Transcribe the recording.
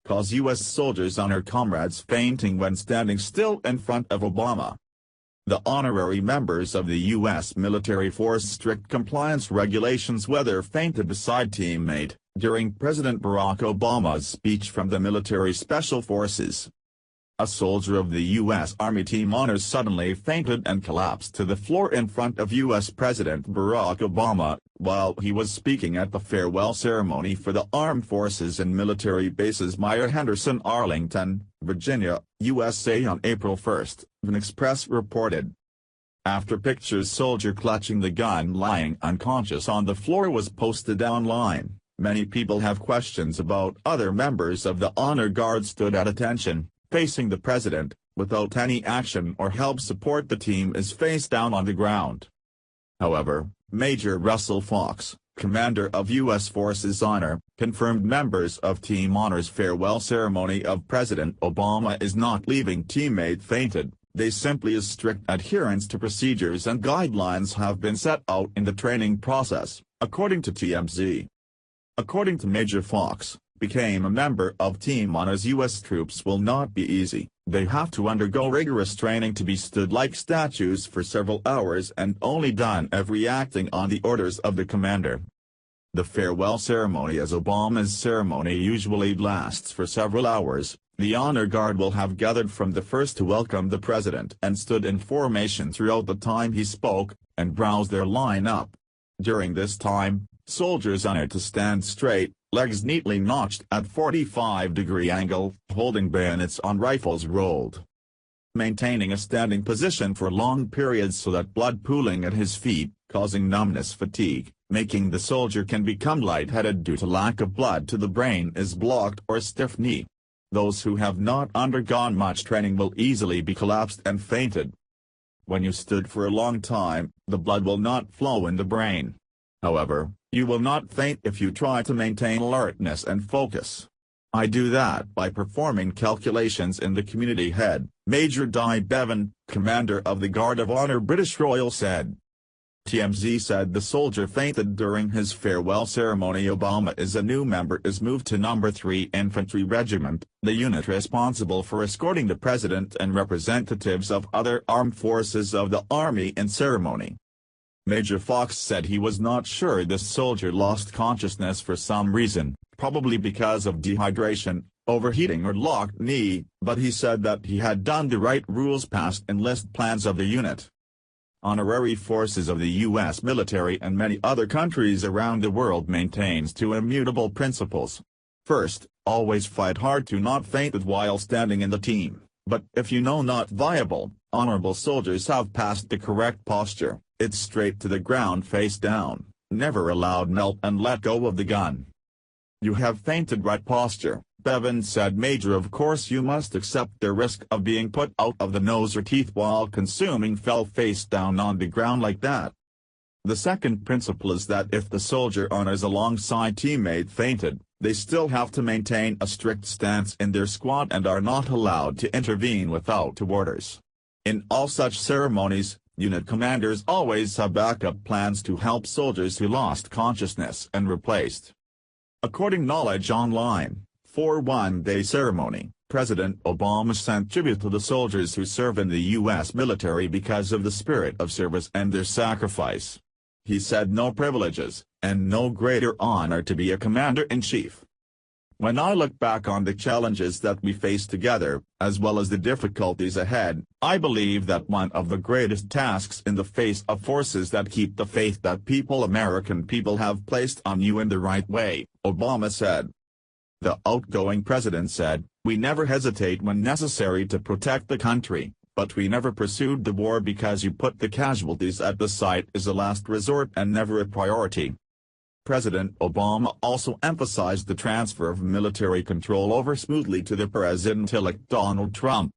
cause U.S. soldiers honor comrades fainting when standing still in front of Obama. The honorary members of the U.S. military force strict compliance regulations whether fainted beside teammate, during President Barack Obama's speech from the military special forces. A soldier of the U.S. Army Team Honors suddenly fainted and collapsed to the floor in front of U.S. President Barack Obama, while he was speaking at the farewell ceremony for the armed forces and military bases Myer Henderson, Arlington, Virginia, USA on April 1, an Express reported. After pictures soldier clutching the gun lying unconscious on the floor was posted online, many people have questions about other members of the honor guard stood at attention, facing the president, without any action or help. Support the team is face down on the ground. However, Major Russell Fox, commander of U.S. Forces Honor, confirmed members of Team Honor's farewell ceremony of President Obama is not leaving teammate fainted, they simply as strict adherence to procedures and guidelines have been set out in the training process, according to TMZ. According to Major Fox, became a member of Team Honor's U.S. troops will not be easy, they have to undergo rigorous training to be stood like statues for several hours and only done if reacting on the orders of the commander. The farewell ceremony as Obama's ceremony usually lasts for several hours, the honor guard will have gathered from the first to welcome the president and stood in formation throughout the time he spoke, and browsed their line-up. During this time, soldiers honored to stand straight, legs neatly notched at 45-degree angle, holding bayonets on rifles rolled. Maintaining a standing position for long periods so that blood pooling at his feet, causing numbness fatigue, making the soldier can become lightheaded due to lack of blood to the brain is blocked or stiff knee. Those who have not undergone much training will easily be collapsed and fainted. When you stood for a long time, the blood will not flow in the brain. However, you will not faint if you try to maintain alertness and focus. I do that by performing calculations in the community head, Major Di Bevan, commander of the Guard of Honor British Royal said. TMZ said the soldier fainted during his farewell ceremony. Obama is a new member is moved to No. 3 Infantry Regiment, the unit responsible for escorting the president and representatives of other armed forces of the Army in ceremony. Major Fox said he was not sure this soldier lost consciousness for some reason, probably because of dehydration, overheating or locked knee, but he said that he had done the right rules past enlist plans of the unit. Honorary forces of the U.S. military and many other countries around the world maintains two immutable principles. First, always fight hard to not faint while standing in the team, but if you know not viable, honorable soldiers have passed the correct posture, it's straight to the ground face down, never allowed melt and let go of the gun. You have fainted right posture, Bevan said. Major, of course you must accept the risk of being put out of the nose or teeth while consuming fell face down on the ground like that. The second principle is that if the soldier honors alongside teammate fainted, they still have to maintain a strict stance in their squad and are not allowed to intervene without orders. In all such ceremonies, unit commanders always have backup plans to help soldiers who lost consciousness and replaced. According Knowledge Online, for one-day ceremony, President Obama sent tribute to the soldiers who serve in the U.S. military because of the spirit of service and their sacrifice. He said no privileges, and no greater honor to be a commander-in-chief. When I look back on the challenges that we face together, as well as the difficulties ahead, I believe that one of the greatest tasks in the face of forces that keep the faith that American people have placed on you in the right way, Obama said. The outgoing president said, "We never hesitate when necessary to protect the country, but we never pursued the war because you put the casualties at the site as a last resort and never a priority." President Obama also emphasized the transfer of military control over smoothly to the President-elect Donald Trump.